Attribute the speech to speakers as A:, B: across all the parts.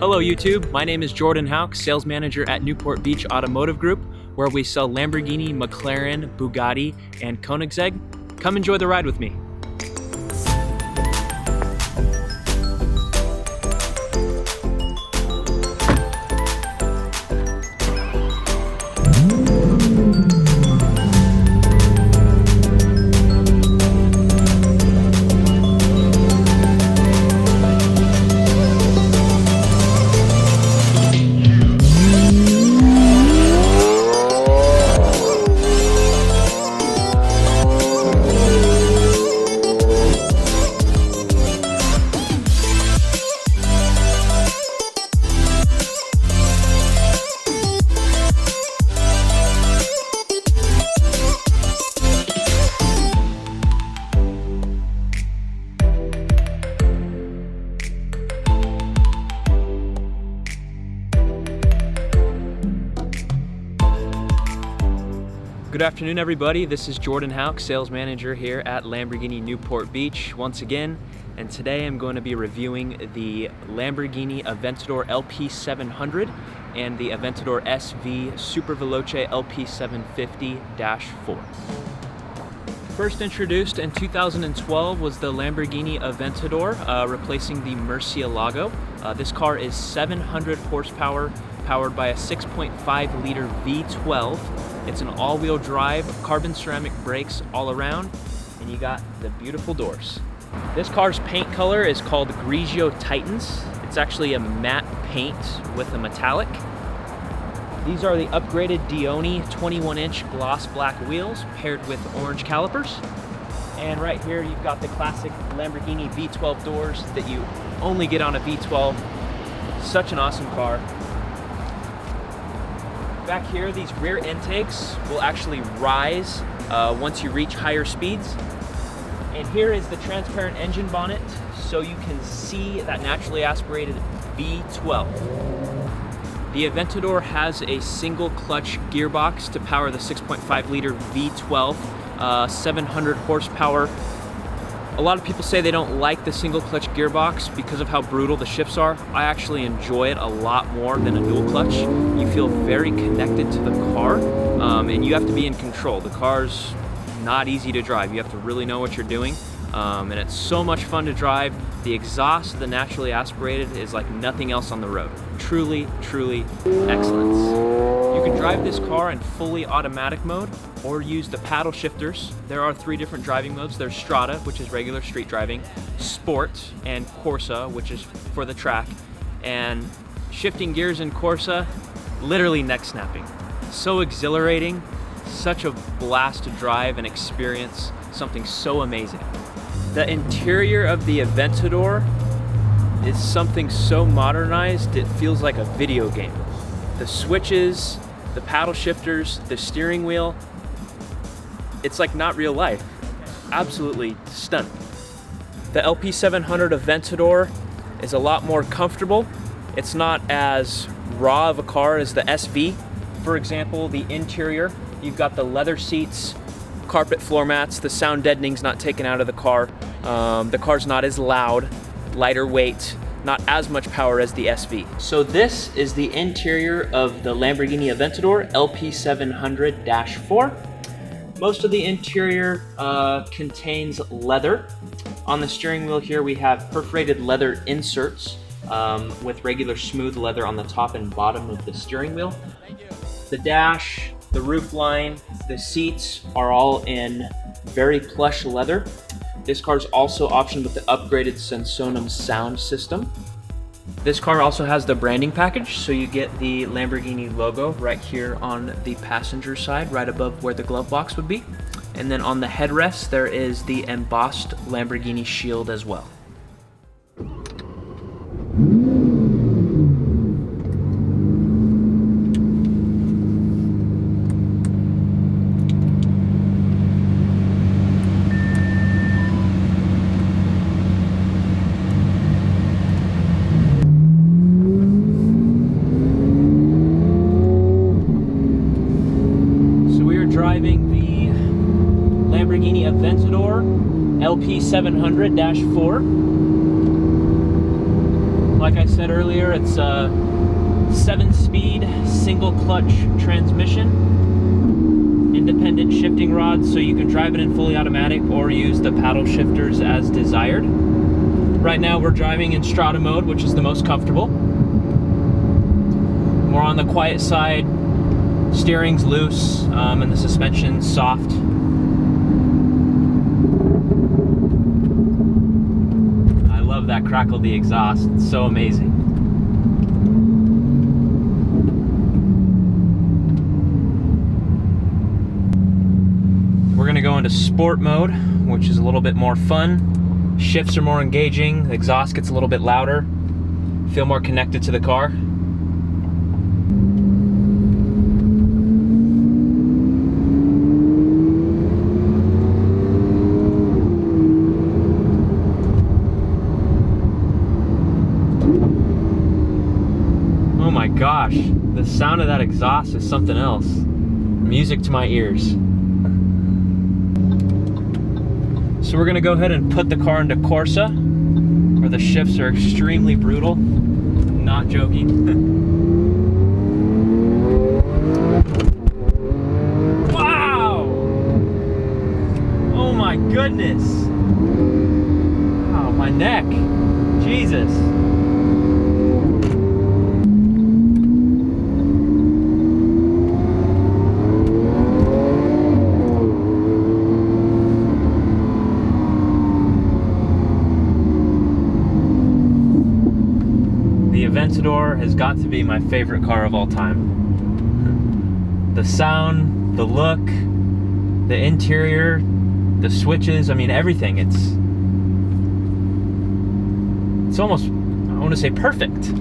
A: Hello YouTube, my name is Jordan Houck, sales manager at Newport Beach Automotive Group, where we sell Lamborghini, McLaren, Bugatti, and Koenigsegg. Come enjoy the ride with me. Good afternoon everybody, this is Jordan Houck, sales manager here at Lamborghini Newport Beach once again, and today I'm going to be reviewing the Lamborghini Aventador LP700 and the Aventador SV Super Veloce LP750-4. First introduced in 2012 was the Lamborghini Aventador, replacing the Murcielago. This car is 700 horsepower, powered by a 6.5 liter V12. It's an all-wheel drive, carbon ceramic brakes all around, and you got the beautiful doors. This car's paint color is called Grigio Titans. It's actually a matte paint with a metallic. These are the upgraded Dioni 21-inch gloss black wheels paired with orange calipers. And right here you've got the classic Lamborghini V12 doors that you only get on a V12. Such an awesome car. Back here, these rear intakes will actually rise once you reach higher speeds. And here is the transparent engine bonnet, so you can see that naturally aspirated V12. The Aventador has a single clutch gearbox to power the 6.5 liter V12, 700 horsepower. A lot of people say they don't like the single clutch gearbox because of how brutal the shifts are. I actually enjoy it a lot more than a dual clutch. You feel very connected to the car, and you have to be in control. The car's not easy to drive. You have to really know what you're doing, and it's so much fun to drive. The exhaust, the naturally aspirated, is like nothing else on the road. Truly, truly excellence. You can drive this car in fully automatic mode or use the paddle shifters. There are 3 different driving modes. There's Strada, which is regular street driving, Sport, and Corsa, which is for the track. And shifting gears in Corsa, literally neck snapping. So exhilarating, such a blast to drive and experience something so amazing. The interior of the Aventador is something so modernized, it feels like a video game. The switches, the paddle shifters, the steering wheel, it's like not real life. Absolutely stunning. The LP700 Aventador is a lot more comfortable. It's not as raw of a car as the SV. For example, the interior, you've got the leather seats, carpet floor mats, the sound deadening's not taken out of the car. The car's not as loud, lighter weight, not as much power as the SV. So this is the interior of the Lamborghini Aventador LP700-4. Most of the interior contains leather. On the steering wheel here we have perforated leather inserts with regular smooth leather on the top and bottom of the steering wheel. The dash, the roof line, the seats are all in very plush leather. This car is also optioned with the upgraded Sensonum sound system. This car also has the branding package, so you get the Lamborghini logo right here on the passenger side, right above where the glove box would be. And then on the headrest, there is the embossed Lamborghini shield as well. Driving the Lamborghini Aventador LP700-4. Like I said earlier, it's a 7-speed single clutch transmission, independent shifting rods, so you can drive it in fully automatic or use the paddle shifters as desired. Right now we're driving in Strata mode, which is the most comfortable. More on the quiet side, steering's loose, and the suspension's soft. I love that crackle of the exhaust, it's so amazing. We're gonna go into sport mode, which is a little bit more fun. Shifts are more engaging, the exhaust gets a little bit louder. Feel more connected to the car. Oh my gosh, the sound of that exhaust is something else. Music to my ears. So we're gonna go ahead and put the car into Corsa, where the shifts are extremely brutal. Not joking. Wow! Oh my goodness! Wow, my neck. Jesus. The Aventador has got to be my favorite car of all time. The sound, the look, the interior, the switches, I mean everything. It's almost, I want to say, perfect.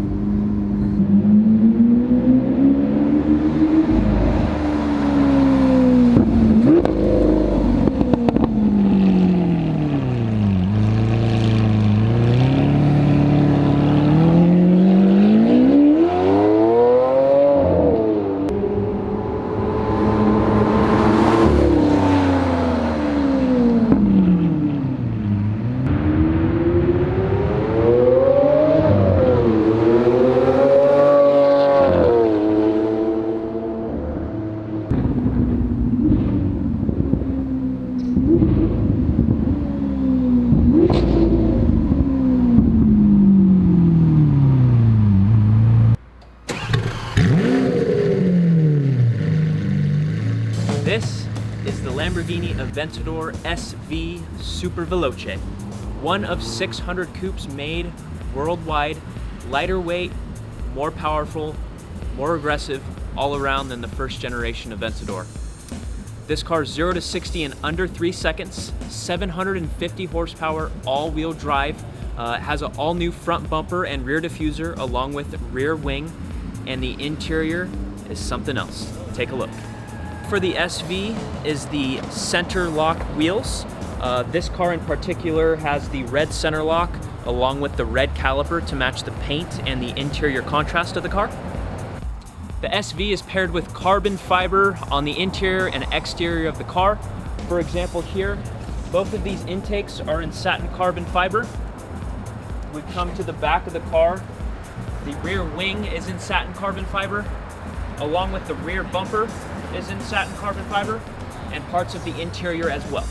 A: This is the Lamborghini Aventador SV Super Veloce, one of 600 coupes made worldwide, lighter weight, more powerful, more aggressive all around than the first generation Aventador. This car is 0 to 60 in under 3 seconds, 750 horsepower, all-wheel drive, has an all-new front bumper and rear diffuser along with rear wing, and the interior is something else. Take a look. For the SV is the center lock wheels. This car in particular has the red center lock along with the red caliper to match the paint and the interior contrast of the car. The SV is paired with carbon fiber on the interior and exterior of the car. For example here, both of these intakes are in satin carbon fiber. We come to the back of the car. The rear wing is in satin carbon fiber, along with the rear bumper is in satin carbon fiber, and parts of the interior as well.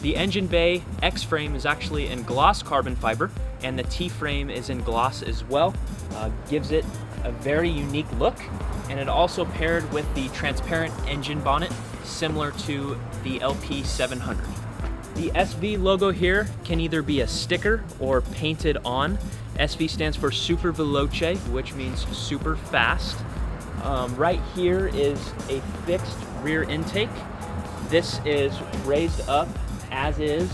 A: The engine bay X-frame is actually in gloss carbon fiber, and the T-frame is in gloss as well. Gives it a very unique look, and it also paired with the transparent engine bonnet, similar to the LP700. The SV logo here can either be a sticker or painted on. SV stands for Super Veloce, which means super fast. Right here is a fixed rear intake. This is raised up as is,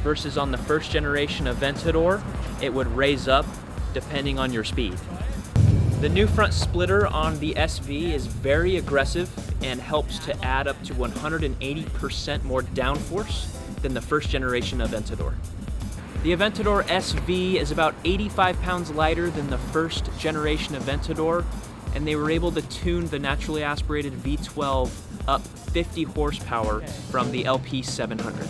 A: versus on the first generation Aventador, it would raise up depending on your speed. The new front splitter on the SV is very aggressive and helps to add up to 180% more downforce than the first generation Aventador. The Aventador SV is about 85 pounds lighter than the first generation Aventador, and they were able to tune the naturally aspirated V12 up 50 horsepower from the LP700.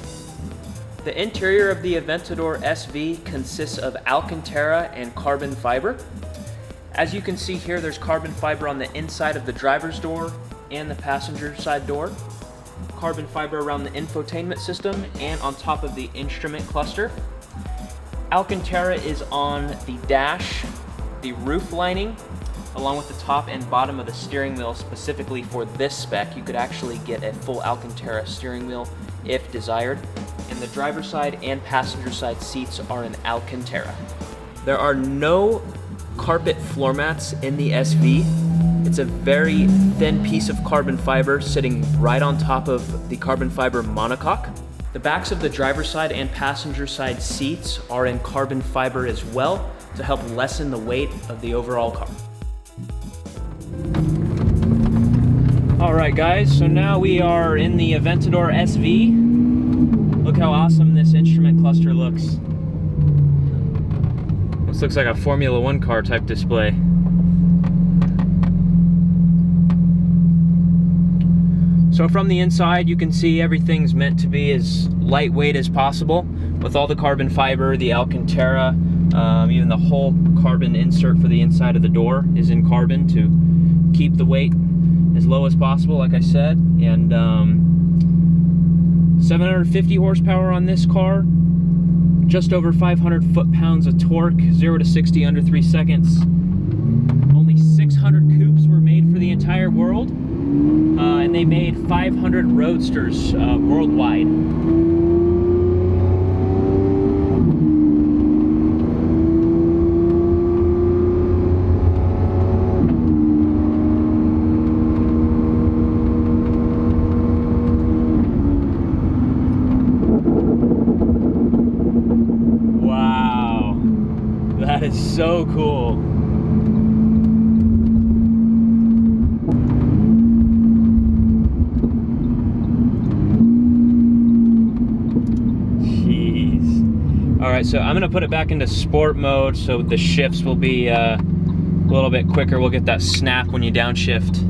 A: The interior of the Aventador SV consists of Alcantara and carbon fiber. As you can see here, there's carbon fiber on the inside of the driver's door and the passenger side door. Carbon fiber around the infotainment system and on top of the instrument cluster. Alcantara is on the dash, the roof lining, along with the top and bottom of the steering wheel. Specifically for this spec, you could actually get a full Alcantara steering wheel if desired. And the driver's side and passenger side seats are in Alcantara. There are no carpet floor mats in the SV. It's a very thin piece of carbon fiber sitting right on top of the carbon fiber monocoque. The backs of the driver's side and passenger side seats are in carbon fiber as well to help lessen the weight of the overall car. All right guys, so now we are in the Aventador SV. Look how awesome this instrument cluster looks. This looks like a Formula One car type display. So from the inside, you can see everything's meant to be as lightweight as possible with all the carbon fiber, the Alcantara, even the whole carbon insert for the inside of the door is in carbon to keep the weight as low as possible, like I said. And 750 horsepower on this car, just over 500 foot-pounds of torque, 0 to 60 under 3 seconds. Only 600 coupes were made for the entire world. And they made 500 roadsters worldwide. Wow, that is so cool. Alright, so I'm going to put it back into sport mode so the shifts will be a little bit quicker. We'll get that snap when you downshift.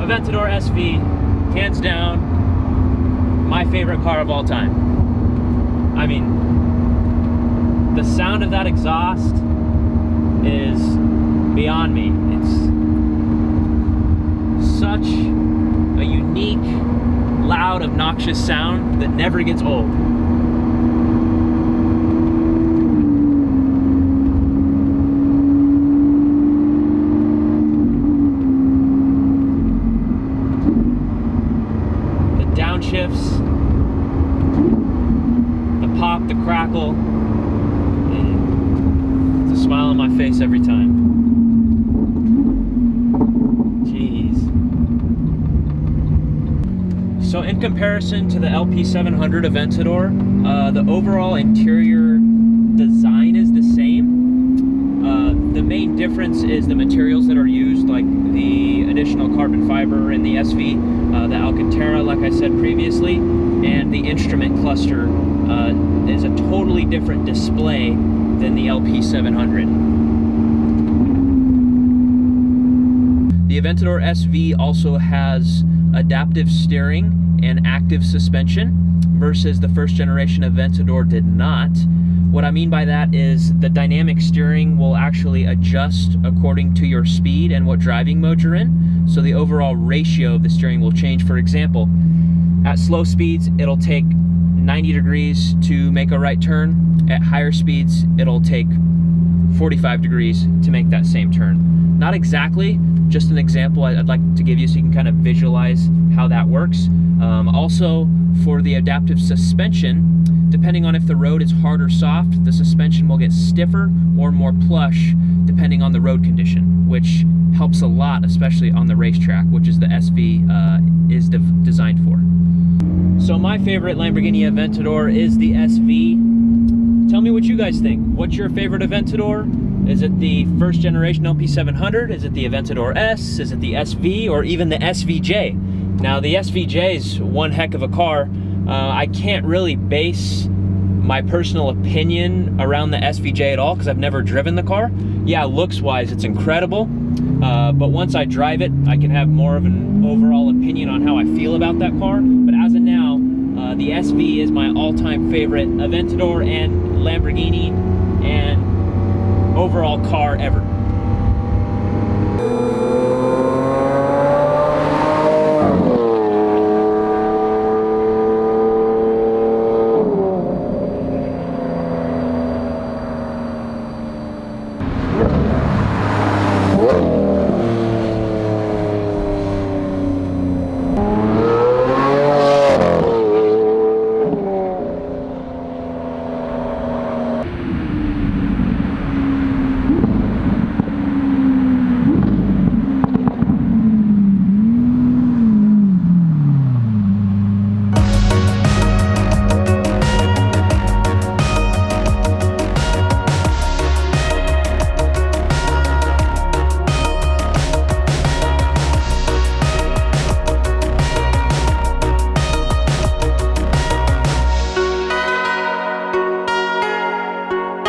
A: Aventador SV, hands down, my favorite car of all time. I mean, the sound of that exhaust is beyond me. It's such a unique, loud, obnoxious sound that never gets old. Shifts, the pop, the crackle, and it's a smile on my face every time. Jeez. So in comparison to the LP700 Aventador, the overall interior design is the same. The main difference is the materials that are used, like the additional carbon fiber in the SV, the Alcantara, like I said previously, and the instrument cluster is a totally different display than the LP700. The Aventador SV also has adaptive steering and active suspension versus the first generation Aventador did not. What I mean by that is the dynamic steering will actually adjust according to your speed and what driving mode you're in. So the overall ratio of the steering will change. For example, at slow speeds, it'll take 90 degrees to make a right turn. At higher speeds, it'll take 45 degrees to make that same turn. Not exactly, just an example I'd like to give you so you can kind of visualize how that works. Also, for the adaptive suspension, depending on if the road is hard or soft, the suspension will get stiffer or more plush depending on the road condition, which helps a lot, especially on the racetrack, which is the SV is designed for. So my favorite Lamborghini Aventador is the SV. Tell me what you guys think. What's your favorite Aventador? Is it the first generation LP700? Is it the Aventador S? Is it the SV, or even the SVJ? Now the SVJ is one heck of a car. I can't really base my personal opinion around the SVJ at all because I've never driven the car. Yeah, looks wise it's incredible, but once I drive it I can have more of an overall opinion on how I feel about that car. But as of now, the SV is my all-time favorite Aventador and Lamborghini and overall car ever.